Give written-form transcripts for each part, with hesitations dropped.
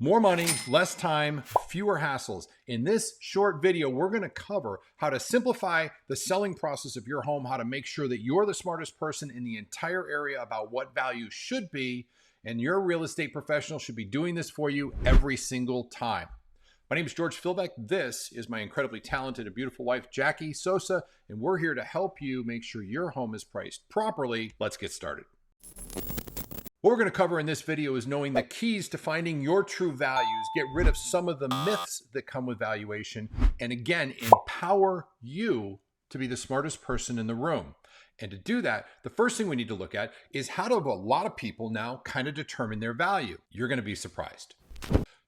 More money, less time, fewer hassles. In this short video, we're going to cover how to simplify the selling process of your home, how to make sure that you're the smartest person in the entire area about what value should be, and your real estate professional should be doing this for you every single time. My name is George Philbeck. This is my incredibly talented and beautiful wife, Jacquie Sosa, and we're here to help you make sure your home is priced properly. Let's get started. What we're going to cover in this video is knowing the keys to finding your true values, get rid of some of the myths that come with valuation, and again, empower you to be the smartest person in the room. And to do that, the first thing we need to look at is how do a lot of people now kind of determine their value. You're going to be surprised.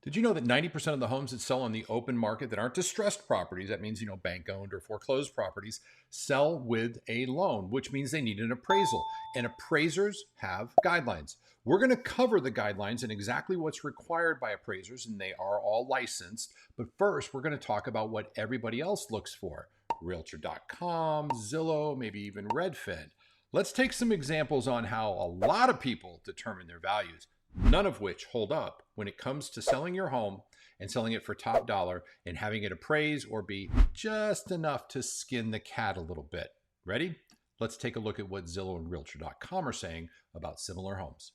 Did you know that 90% of the homes that sell on the open market that aren't distressed properties, that means, bank-owned or foreclosed properties, sell with a loan, which means they need an appraisal. And appraisers have guidelines. We're going to cover the guidelines and exactly what's required by appraisers, and they are all licensed. But first, we're going to talk about what everybody else looks for. Realtor.com, Zillow, maybe even Redfin. Let's take some examples on how a lot of people determine their values, none of which hold up when it comes to selling your home and selling it for top dollar and having it appraise or be just enough to skin the cat a little bit. Ready? Let's take a look at what Zillow and Realtor.com are saying about similar homes.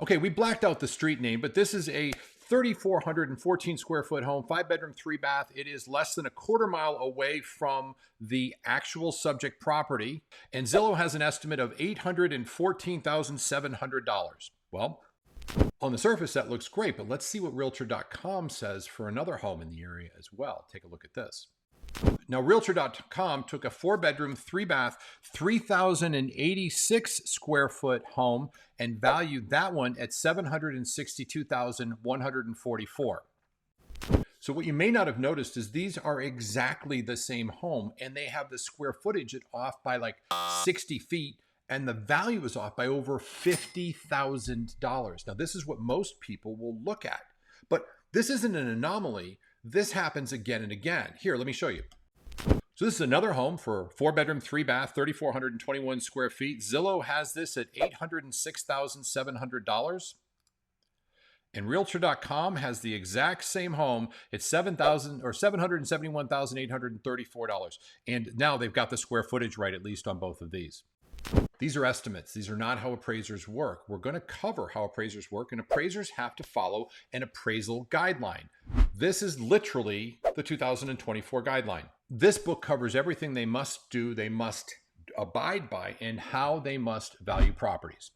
Okay, we blacked out the street name, but this is a 3,414 square foot home, 5-bedroom, 3-bath. It is less than a quarter mile away from the actual subject property. And Zillow has an estimate of $814,700. Well, on the surface, that looks great, but let's see what Realtor.com says for another home in the area as well. Take a look at this. Now, Realtor.com took a 4-bedroom, 3-bath, 3,086 square foot home and valued that one at $762,144. So what you may not have noticed is these are exactly the same home, and they have the square footage off by like 60 feet. And the value is off by over $50,000. Now, this is what most people will look at, but this isn't an anomaly. This happens again and again. Here, let me show you. So this is another home for 4-bedroom, 3-bath, 3,421 square feet. Zillow has this at $806,700. And Realtor.com has the exact same home at $771,834. And now they've got the square footage right, at least on both of these. These are estimates. These are not how appraisers work. We're going to cover how appraisers work, and appraisers have to follow an appraisal guideline. This is literally the 2024 guideline. This book covers everything they must do, they must abide by, and how they must value properties.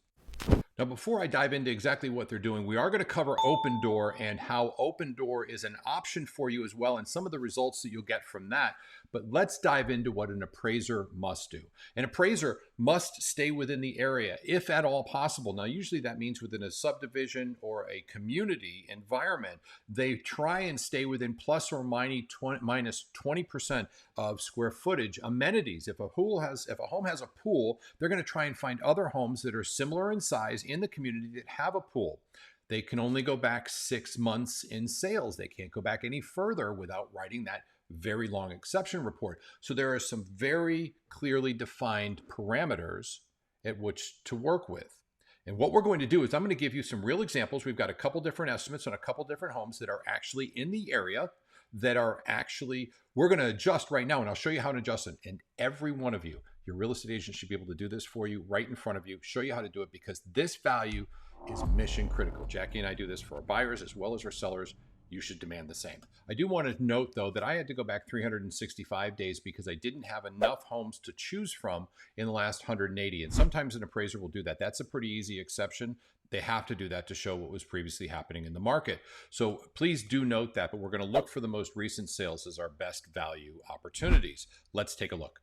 Now, before I dive into exactly what they're doing, we are going to cover Open Door and how Open Door is an option for you as well, and some of the results that you'll get from that. But let's dive into what an appraiser must do. An appraiser must stay within the area, if at all possible. Now, usually that means within a subdivision or a community environment. They try and stay within plus or minus 20% of square footage amenities. If a home has a pool, they're going to try and find other homes that are similar in size in the community that have a pool. They can only go back 6 months in sales. They can't go back any further without writing that very long exception report. So there are some very clearly defined parameters at which to work with. And what we're going to do is I'm going to give you some real examples. We've got a couple different estimates on a couple different homes that are actually in the area that are actually, we're going to adjust right now, and I'll show you how to adjust it. And every one of you, your real estate agent should be able to do this for you right in front of you, show you how to do it, because this value is mission critical. Jacquie and I do this for our buyers as well as our sellers. You should demand the same. I do want to note, though, that I had to go back 365 days because I didn't have enough homes to choose from in the last 180. And sometimes an appraiser will do that. That's a pretty easy exception. They have to do that to show what was previously happening in the market. So please do note that, but we're going to look for the most recent sales as our best value opportunities. Let's take a look.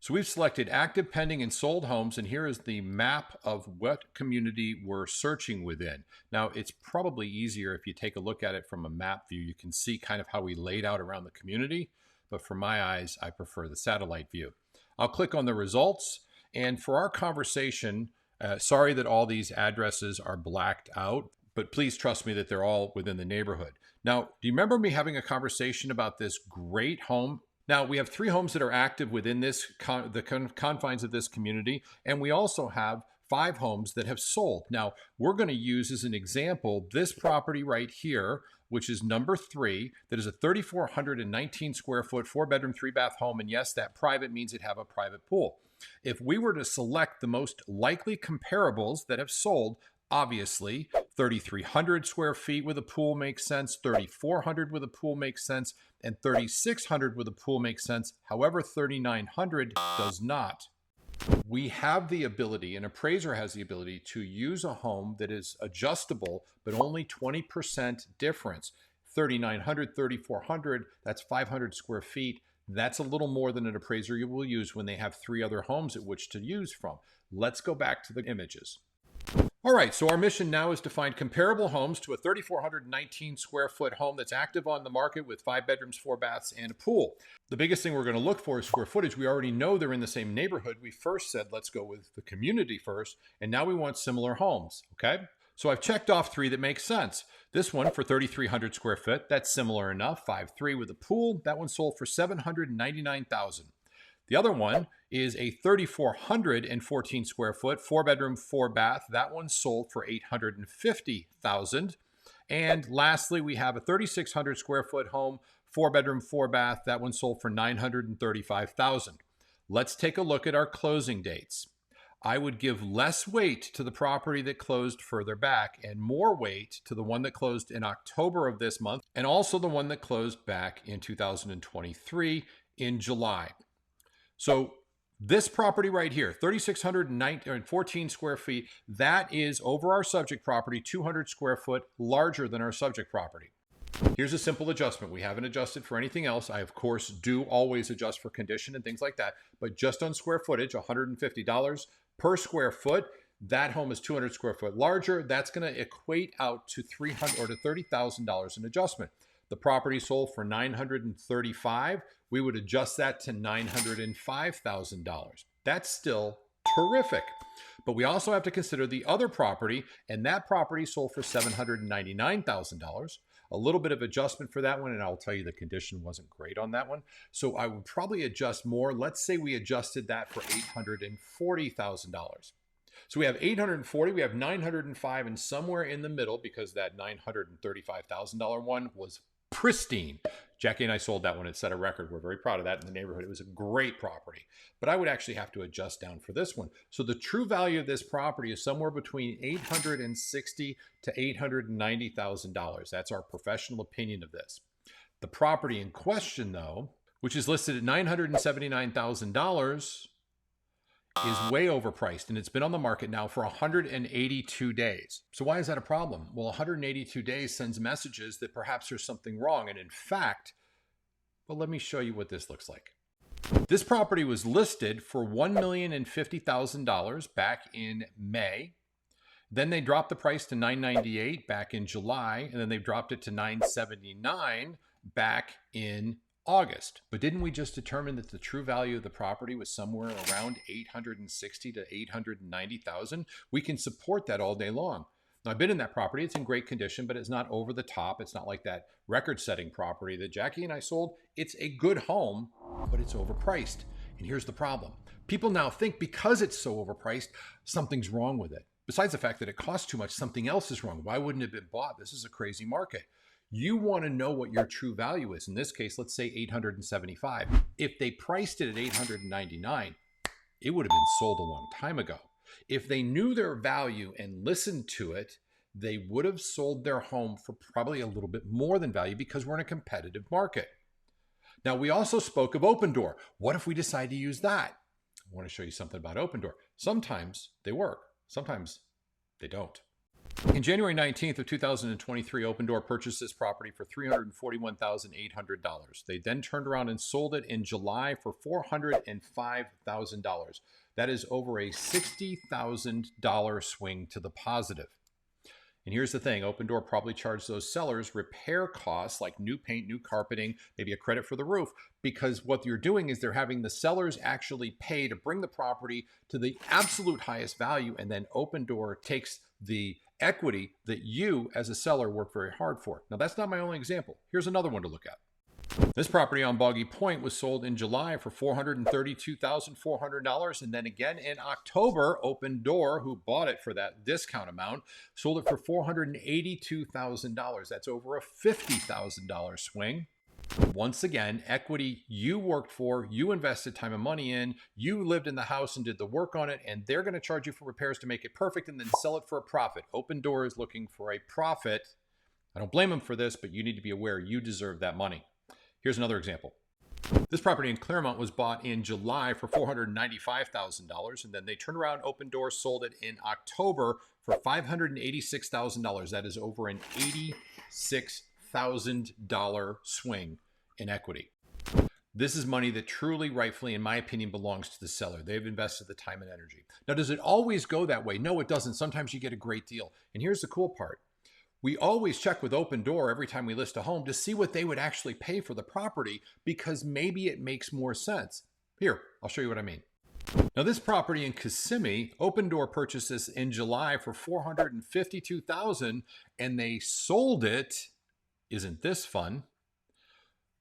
So we've selected active, pending, and sold homes, and here is the map of what community we're searching within. Now, it's probably easier if you take a look at it from a map view. You can see kind of how we laid out around the community, but for my eyes, I prefer the satellite view. I'll click on the results, and for our conversation, sorry that all these addresses are blacked out, but please trust me that they're all within the neighborhood. Now, do you remember me having a conversation about this great home? Now, we have 3 homes that are active within the confines of this community, and we also have 5 homes that have sold. Now, we're going to use as an example this property right here, which is number 3, that is a 3,419 square foot, 4-bedroom, 3-bath home. And yes, that private means it have a private pool. If we were to select the most likely comparables that have sold, obviously 3,300 square feet with a pool makes sense, 3,400 with a pool makes sense, and 3,600 with a pool makes sense. However, 3,900 does not. We have the ability, an appraiser has the ability to use a home that is adjustable, but only 20% difference. 3,900, 3,400, that's 500 square feet. That's a little more than an appraiser you will use when they have 3 other homes at which to use from. Let's go back to the images. All right, so our mission now is to find comparable homes to a 3,419 square foot home that's active on the market with 5 bedrooms, 4 baths, and a pool. The biggest thing we're going to look for is square footage. We already know they're in the same neighborhood. We first said, let's go with the community first, and now we want similar homes, okay? So I've checked off 3 that make sense. This one for 3,300 square foot, that's similar enough. 5.3 with a pool, that one sold for $799,000. The other one is a 3,414 square foot, 4-bedroom, 4-bath. That one sold for $850,000. And lastly, we have a 3,600 square foot home, 4-bedroom, 4-bath. That one sold for $935,000. Let's take a look at our closing dates. I would give less weight to the property that closed further back and more weight to the one that closed in October of this month, and also the one that closed back in 2023 in July. So this property right here, 3,614 square feet, that is over our subject property, 200 square foot larger than our subject property. Here's a simple adjustment. We haven't adjusted for anything else. I, of course, do always adjust for condition and things like that, but just on square footage, $150 per square foot. That home is 200 square foot larger. That's going to equate out to $300 or to $30,000 in adjustment. The property sold for $935,000. We would adjust that to $905,000. That's still terrific. But we also have to consider the other property, and that property sold for $799,000. A little bit of adjustment for that one, and I'll tell you the condition wasn't great on that one. So I would probably adjust more. Let's say we adjusted that for $840,000. So we have $840, we have $905, and somewhere in the middle, because that $935,000 one was pristine. Jackie and I sold that one. It set a record. We're very proud of that in the neighborhood. It was a great property. But I would actually have to adjust down for this one. So the true value of this property is somewhere between $860,000 to $890,000. That's our professional opinion of this. The property in question, though, which is listed at $979,000, is way overpriced, and it's been on the market now for 182 days. So why is that a problem? Well, 182 days sends messages that perhaps there's something wrong. And in fact, well, let me show you what this looks like. This property was listed for $1,050,000 back in May. Then they dropped the price to $998 back in July, and then they dropped it to $979 back in August. But didn't we just determine that the true value of the property was somewhere around $860,000 to $890,000? We can support that all day long. Now, I've been in that property. It's in great condition, but it's not over the top. It's not like that record-setting property that Jackie and I sold. It's a good home, but it's overpriced. And here's the problem. People now think because it's so overpriced, something's wrong with it. Besides the fact that it costs too much, something else is wrong. Why wouldn't it have been bought? This is a crazy market. You want to know what your true value is. In this case, let's say $875. If they priced it at $899, it would have been sold a long time ago. If they knew their value and listened to it, they would have sold their home for probably a little bit more than value because we're in a competitive market. Now, we also spoke of Open Door. What if we decide to use that? I want to show you something about Open Door. Sometimes they work. Sometimes they don't. In January 19th of 2023, Open Door purchased this property for $341,800. They then turned around and sold it in July for $405,000. That is over a $60,000 swing to the positive. And here's the thing, Open Door probably charged those sellers repair costs like new paint, new carpeting, maybe a credit for the roof, because what you're doing is they're having the sellers actually pay to bring the property to the absolute highest value, and then Open Door takes the equity that you as a seller work very hard for. Now, that's not my only example. Here's another one to look at. This property on Boggy Point was sold in July for $432,400. And then again in October, Open Door, who bought it for that discount amount, sold it for $482,000. That's over a $50,000 swing. Once again, equity you worked for, you invested time and money in, you lived in the house and did the work on it, and they're going to charge you for repairs to make it perfect and then sell it for a profit. Open Door is looking for a profit. I don't blame them for this, but you need to be aware you deserve that money. Here's another example. This property in Claremont was bought in July for $495,000, and then they turned around, Open Door, sold it in October for $586,000. That is over an $86,000 swing in equity. This is money that truly, rightfully, in my opinion, belongs to the seller. They've invested the time and energy. Now, does it always go that way? No, it doesn't. Sometimes you get a great deal. And here's the cool part. We always check with Open Door every time we list a home to see what they would actually pay for the property, because maybe it makes more sense. Here, I'll show you what I mean. Now, this property in Kissimmee, Open Door purchased this in July for $452,000, and they sold it, isn't this fun,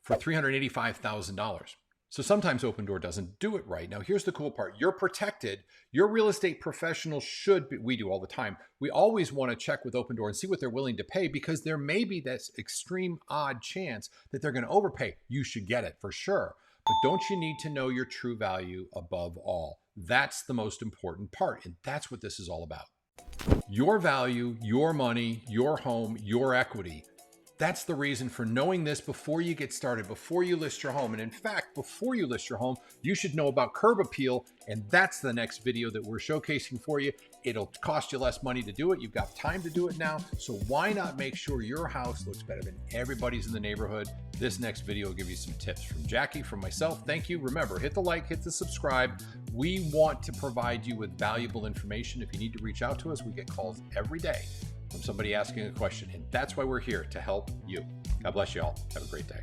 for $385,000. So sometimes Open Door doesn't do it right. Now, here's the cool part. You're protected. Your real estate professional should be, we do all the time. We always want to check with Open Door and see what they're willing to pay, because there may be this extreme odd chance that they're going to overpay. You should get it for sure. But don't you need to know your true value above all? That's the most important part. And that's what this is all about. Your value, your money, your home, your equity. That's the reason for knowing this before you get started, before you list your home. And in fact, before you list your home, you should know about curb appeal. And that's the next video that we're showcasing for you. It'll cost you less money to do it. You've got time to do it now. So why not make sure your house looks better than everybody's in the neighborhood? This next video will give you some tips from Jackie, from myself. Thank you. Remember, hit the like, hit the subscribe. We want to provide you with valuable information. If you need to reach out to us, we get calls every day from somebody asking a question, and that's why we're here, to help you. God bless you all. Have a great day.